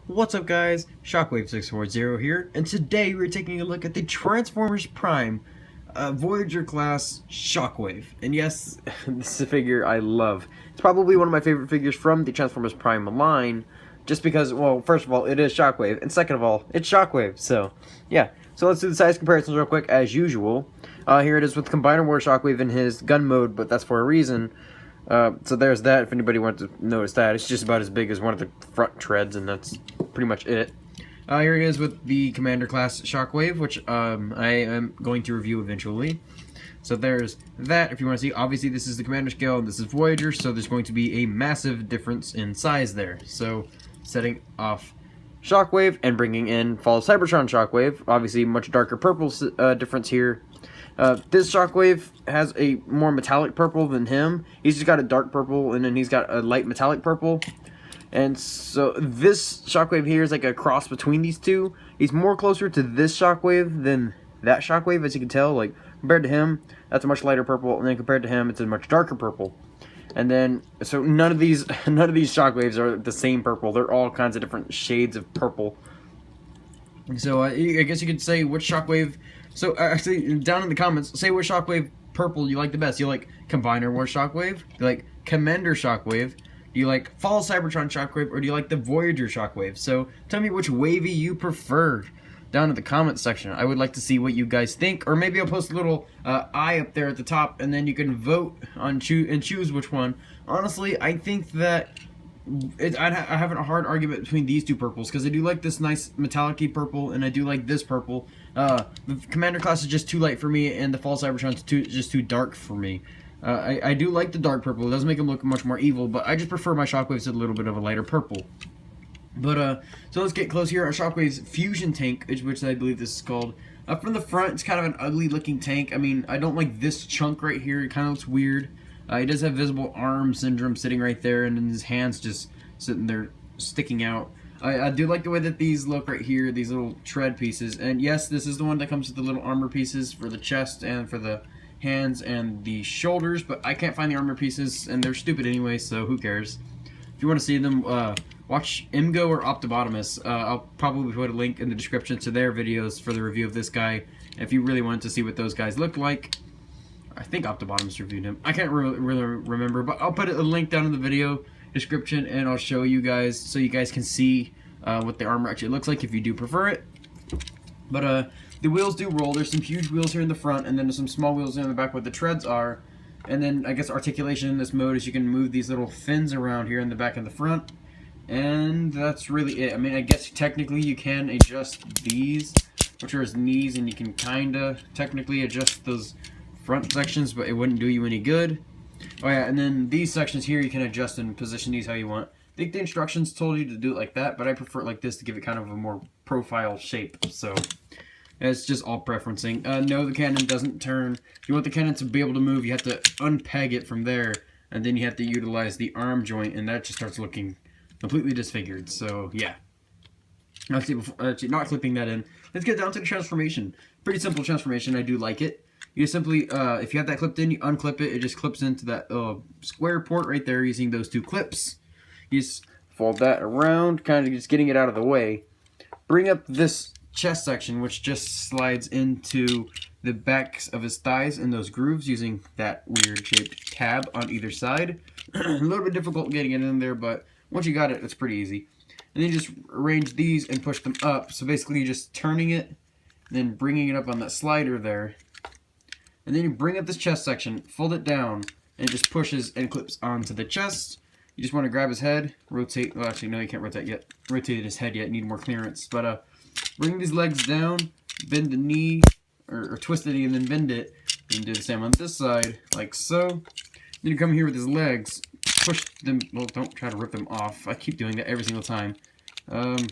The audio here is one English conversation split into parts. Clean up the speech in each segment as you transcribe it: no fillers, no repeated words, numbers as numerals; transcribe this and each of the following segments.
What's up guys, Shockwave640 here, and today we're taking a look at the Transformers Prime Voyager class Shockwave. And yes, this is a figure I love. It's probably one of my favorite figures from the Transformers Prime line, just because, well, first of all, it is Shockwave, and second of all, it's Shockwave, so, yeah. So let's do the size comparisons real quick, as usual. Here it is with Combiner War Shockwave in his gun mode, but that's for a reason. So there's that, if anybody wants to notice that. It's just about as big as one of the front treads, and that's pretty much it. Here it is with the Commander class Shockwave, which I am going to review eventually. So there's that, if you want to see. Obviously this is the Commander scale, and this is Voyager, so there's going to be a massive difference in size there. So setting off Shockwave and bringing in Fall of Cybertron Shockwave, obviously much darker purple difference here. This Shockwave has a more metallic purple than him. He's just got a dark purple, and then he's got a light metallic purple. And so this Shockwave here is like a cross between these two. He's more closer to this Shockwave than that Shockwave, as you can tell. Like, compared to him, that's a much lighter purple, and then compared to him, it's a much darker purple. And then, so none of these Shockwaves are the same purple. They're all kinds of different shades of purple. So I guess you could say which Shockwave. So actually, down in the comments, say what Shockwave purple you like the best. You like Combiner War Shockwave? You like Commander Shockwave? Do you like Fall Cybertron Shockwave? Or do you like the Voyager Shockwave? So tell me which wavy you prefer down in the comments section. I would like to see what you guys think. Or maybe I'll post a little eye up there at the top, and then you can vote on choose which one. Honestly, I think that I have a hard argument between these two purples, because I do like this nice metallic-y purple, and I do like this purple. The Commander class is just too light for me, and the Fall Cybertron is just too dark for me. I do like the dark purple. It does make him look much more evil, but I just prefer my Shockwaves a little bit of a lighter purple. But, so let's get close here. Our Shockwave's Fusion Tank, which I believe this is called. From the front, it's kind of an ugly-looking tank. I mean, I don't like this chunk right here. It kind of looks weird. He does have visible arm syndrome sitting right there, and then his hands just sitting there sticking out. I do like the way that these look right here, these little tread pieces. And yes, this is the one that comes with the little armor pieces for the chest and for the hands and the shoulders, but I can't find the armor pieces, and they're stupid anyway, so who cares. If you want to see them, watch Imgo or Optibotimus. I'll probably put a link in the description to their videos for the review of this guy, if you really wanted to see what those guys look like. I think Optibotimus reviewed him. I can't really remember, but I'll put a link down in the video description, and I'll show you guys so you guys can see what the armor actually looks like if you do prefer it. But the wheels do roll. There's some huge wheels here in the front, and then there's some small wheels in the back where the treads are. And then I guess articulation in this mode is you can move these little fins around here in the back and the front. And that's really it. I mean, I guess technically you can adjust these, which are his knees, and you can kinda technically adjust those front sections, but it wouldn't do you any good. Oh yeah, and then these sections here you can adjust and position these how you want. I think the instructions told you to do it like that, but I prefer it like this to give it kind of a more profile shape. So it's just all preferencing. No, the cannon doesn't turn. If you want the cannon to be able to move, you have to unpeg it from there, and then you have to utilize the arm joint, and that just starts looking completely disfigured. So yeah. Actually, not clipping that in. Let's get down to the transformation. Pretty simple transformation. I do like it. You just simply, if you have that clipped in, you unclip it. It just clips into that square port right there using those two clips. You just fold that around, kind of just getting it out of the way. Bring up this chest section, which just slides into the backs of his thighs in those grooves using that weird shaped tab on either side. A little bit difficult getting it in there, but once you got it, it's pretty easy. And then you just arrange these and push them up. So basically you're just turning it, and then bringing it up on that slider there. And then you bring up this chest section, fold it down, and it just pushes and clips onto the chest. You just want to grab his head, rotate, well actually no, you can't rotate yet. Rotate his head yet, need more clearance. But bring these legs down, bend the knee, or twist the knee and then bend it. And do the same on this side, like so. Then you come here with his legs, push them, well don't try to rip them off. I keep doing that every single time. Hang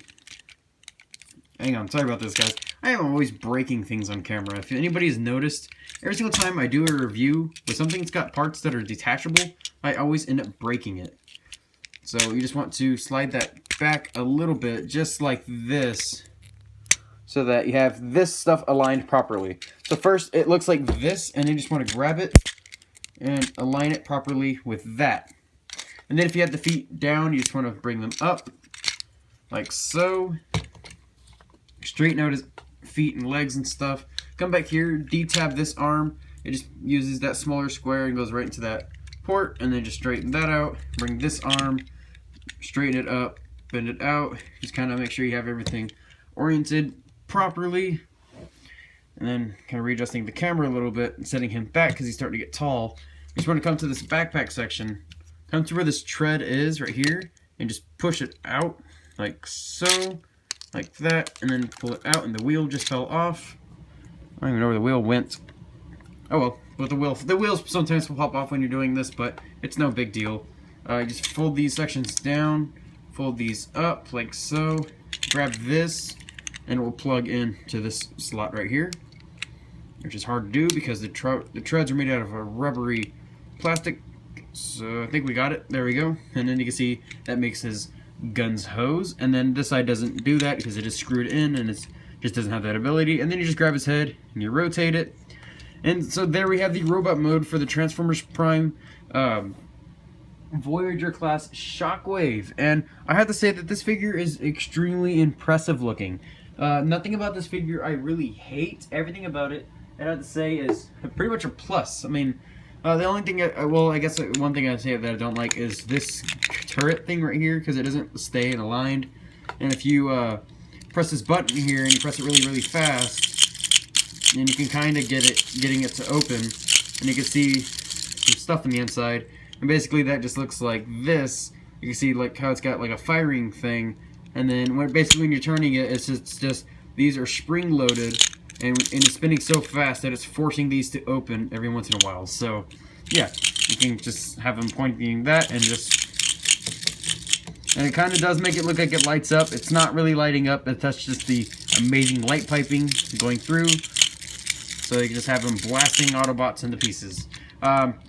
on, sorry about this guys. I am always breaking things on camera. If anybody's noticed, every single time I do a review with something that's got parts that are detachable, I always end up breaking it. So you just want to slide that back a little bit, just like this, so that you have this stuff aligned properly. So first it looks like this, and you just want to grab it and align it properly with that. And then if you have the feet down, you just want to bring them up, like so. Straighten out his feet and legs and stuff. Come back here, detab this arm. It just uses that smaller square and goes right into that port, and then just straighten that out. Bring this arm, straighten it up, bend it out. Just kind of make sure you have everything oriented properly. And then kind of readjusting the camera a little bit and setting him back because he's starting to get tall. You just want to come to this backpack section. Come to where this tread is right here and just push it out like so, like that, and then pull it out, and the wheel just fell off. I don't even know where the wheel went. Oh well, but the wheels sometimes will pop off when you're doing this, but it's no big deal. Just fold these sections down, fold these up like so, grab this, and it will plug in to this slot right here, which is hard to do because the treads are made out of a rubbery plastic. So I think we got it. There we go. And then you can see that makes his gun's hose, and then this side doesn't do that because it is screwed in and it just doesn't have that ability. And then you just grab his head and you rotate it, and so there we have the robot mode for the Transformers Prime Voyager class Shockwave. And I have to say that this figure is extremely impressive looking. Nothing about this figure I really hate. Everything about it I have to say is pretty much a plus. I mean, the only thing, well, I guess one thing I'd say that I don't like is this turret thing right here, because it doesn't stay aligned. And if you press this button here and you press it really, really fast, then you can kind of getting it to open, and you can see some stuff on the inside. And basically that just looks like this. You can see like how it's got like a firing thing, and then when you're turning it, it's just these are spring loaded. And it's spinning so fast that it's forcing these to open every once in a while. So, yeah, you can just have them pointing that and it kind of does make it look like it lights up. It's not really lighting up, but that's just the amazing light piping going through. So you can just have him blasting Autobots into pieces.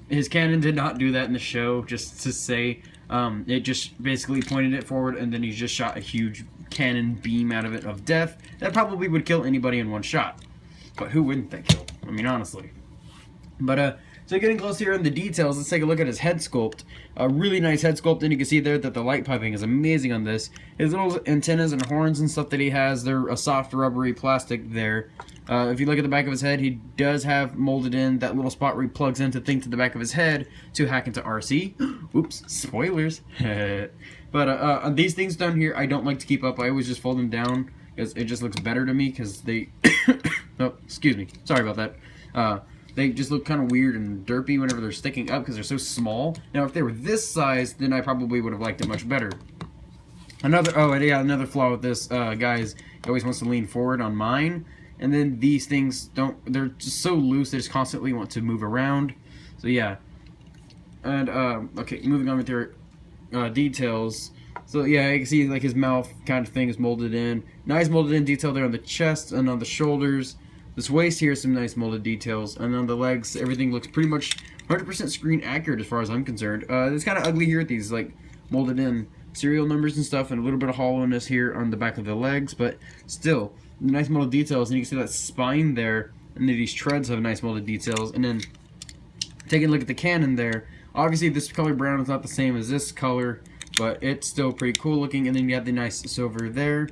His cannon did not do that in the show, just to say. It just basically pointed it forward, and then he just shot a huge cannon beam out of it of death that probably would kill anybody in one shot. But who wouldn't that kill? I mean, honestly. But so getting close here in the details, let's take a look at his head sculpt. A really nice head sculpt, and you can see there that the light piping is amazing on this. His little antennas and horns and stuff that he has, they're a soft rubbery plastic there. If you look at the back of his head, he does have molded in that little spot where he plugs into the thing to the back of his head to hack into RC. Oops, spoilers. But these things down here, I don't like to keep up. I always just fold them down because it just looks better to me because they... oh, excuse me. Sorry about that. They just look kind of weird and derpy whenever they're sticking up because they're so small. Now, if they were this size, then I probably would have liked it much better. Another flaw with this, guys, he always wants to lean forward on mine. And then these things they're just so loose, they just constantly want to move around. So yeah. And, okay, moving on with their details. So yeah, you can see like his mouth kind of thing is molded in. Nice molded in detail there on the chest and on the shoulders. This waist here is some nice molded details. And on the legs, everything looks pretty much 100% screen accurate as far as I'm concerned. It's kind of ugly here with these like molded in serial numbers and stuff, and a little bit of hollowness here on the back of the legs, but still nice molded details. And you can see that spine there, and then these treads have nice molded details. And then taking a look at the cannon there, obviously this color brown is not the same as this color, but it's still pretty cool looking. And then you have the nice silver there.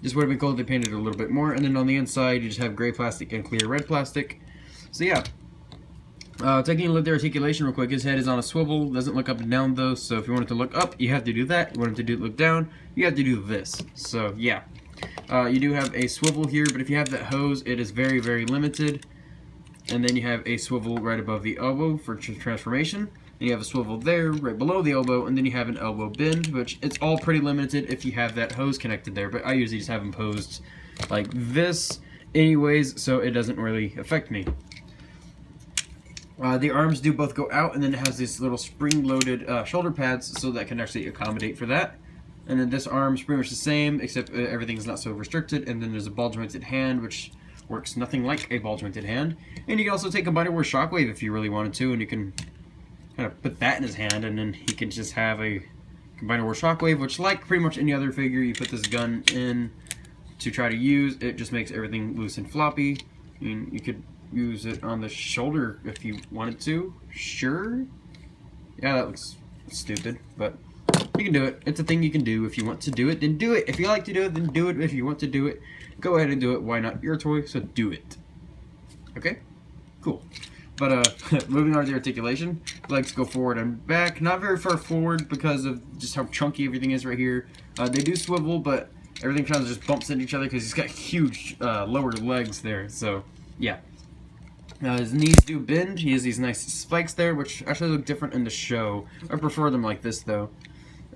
Just would have been cool if they painted it a little bit more. And then on the inside you just have gray plastic and clear red plastic. So yeah, taking a look at the articulation real quick, his head is on a swivel, doesn't look up and down though, so if you want it to look up, you have to do that. You want it to look down, you have to do this. So yeah. You do have a swivel here, but if you have that hose, it is very, very limited. And then you have a swivel right above the elbow for transformation. And you have a swivel there, right below the elbow, and then you have an elbow bend, which it's all pretty limited if you have that hose connected there. But I usually just have them posed like this anyways, so it doesn't really affect me. The arms do both go out, and then it has these little spring-loaded shoulder pads, so that can actually accommodate for that. And then this arm's pretty much the same, except everything's not so restricted. And then there's a ball-jointed hand, which works nothing like a ball-jointed hand. And you can also take a Combiner War Shockwave if you really wanted to, and you can kind of put that in his hand, and then he can just have a Combiner War Shockwave, which, like pretty much any other figure, you put this gun in to try to use. It just makes everything loose and floppy. I mean, you could use it on the shoulder if you wanted to. Sure. Yeah, that looks stupid, but You can do it. It's a thing you can do. If you want to do it, then do it. If you like to do it, then do it. If you want to do it, go ahead and do it. Why not? Your toy, so do it. Okay? Cool. But moving on to the articulation, legs go forward and back. Not very far forward because of just how chunky everything is right here. They do swivel, but everything kind of just bumps into each other because he's got huge lower legs there. So, yeah. His knees do bend. He has these nice spikes there, which actually look different in the show. I prefer them like this, though.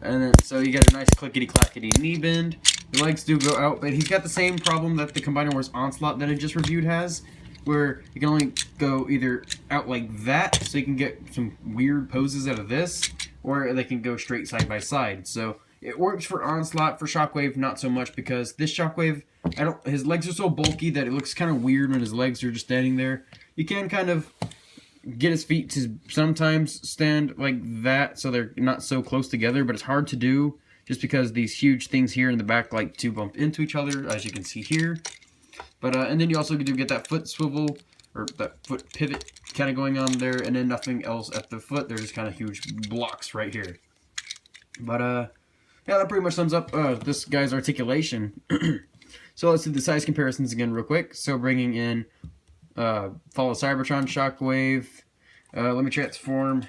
And then, so you get a nice clickety-clackety knee bend. The legs do go out, but he's got the same problem that the Combiner Wars Onslaught that I just reviewed has, where you can only go either out like that, so you can get some weird poses out of this, or they can go straight side by side. So it works for Onslaught. For Shockwave, not so much, because this Shockwave, his legs are so bulky that it looks kind of weird when his legs are just standing there. You can kind of get his feet to sometimes stand like that, so they're not so close together, but it's hard to do just because these huge things here in the back like to bump into each other, as you can see here. But and then you also do get that foot swivel, or that foot pivot kind of going on there, and then nothing else at the foot. There's kind of huge blocks right here. But yeah, that pretty much sums up this guy's articulation. So let's do the size comparisons again real quick. So bringing in Fall of Cybertron Shockwave. Let me transform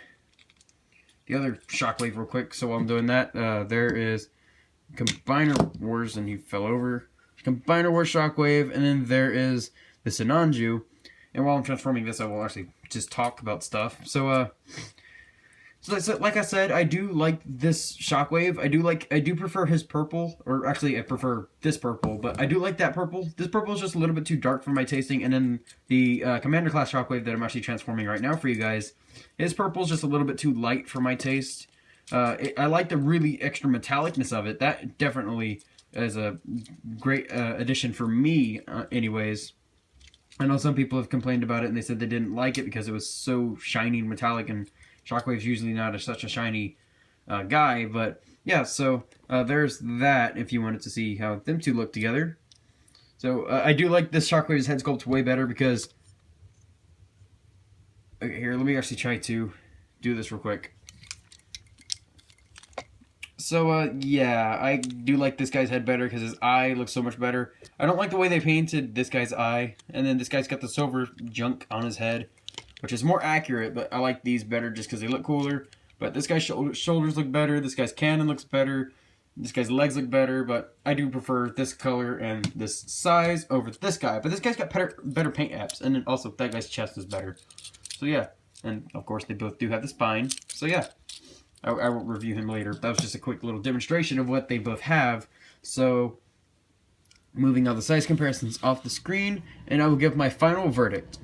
the other Shockwave real quick. So while I'm doing that, there is Combiner Wars, and he fell over. Combiner Wars Shockwave, and then there is the Sinanju. And while I'm transforming this, I will actually just talk about stuff. So like I said, I do like this Shockwave. I do prefer his purple, or actually I prefer this purple, but I do like that purple. This purple is just a little bit too dark for my tasting, and then the Commander Class Shockwave that I'm actually transforming right now for you guys, his purple is just a little bit too light for my taste. I like the really extra metallicness of it. That definitely is a great addition for me, anyways. I know some people have complained about it, and they said they didn't like it because it was so shiny and metallic, and Shockwave's usually not such a shiny guy, but yeah, so there's that if you wanted to see how them two look together. So I do like this Shockwave's head sculpt way better because... Okay, here, let me actually try to do this real quick. So, yeah, I do like this guy's head better because his eye looks so much better. I don't like the way they painted this guy's eye, and then this guy's got the silver junk on his head, which is more accurate, but I like these better just because they look cooler. But this guy's shoulders look better, this guy's cannon looks better, this guy's legs look better, but I do prefer this color and this size over this guy. But this guy's got better paint apps, and then also that guy's chest is better. So yeah, and of course they both do have the spine, so yeah. I will review him later. That was just a quick little demonstration of what they both have. So, moving all the size comparisons off the screen, and I will give my final verdict.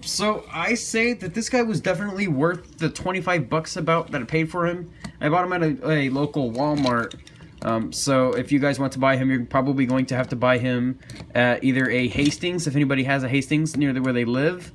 So I say that this guy was definitely worth the 25 bucks about that I paid for him. I bought him at a local Walmart. So if you guys want to buy him, you're probably going to have to buy him at either a Hastings, if anybody has a Hastings near where they live,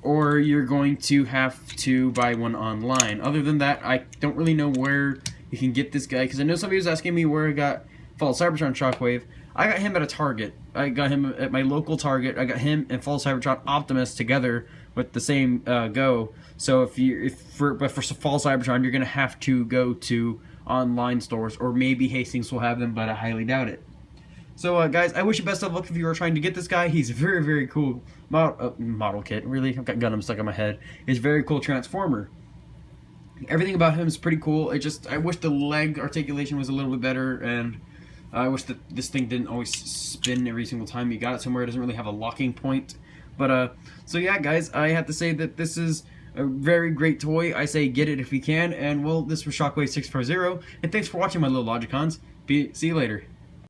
or you're going to have to buy one online. Other than that, I don't really know where you can get this guy, because I know somebody was asking me where I got Fall Cybertron Shockwave. I got him at a Target. I got him at my local Target. I got him and Fall Cybertron Optimus together with the same go. So for Fall Cybertron, you're gonna have to go to online stores, or maybe Hastings will have them, but I highly doubt it. So, guys, I wish you best of luck if you are trying to get this guy. He's a very, very cool model kit. Really, I've got Gundam stuck in my head. He's a very cool Transformer. Everything about him is pretty cool. I wish the leg articulation was a little bit better, and I wish that this thing didn't always spin every single time you got it somewhere. It doesn't really have a locking point. But, so yeah, guys, I have to say that this is a very great toy. I say get it if you can. And, well, this was Shockwave 640, and thanks for watching, my little Logicons. See you later.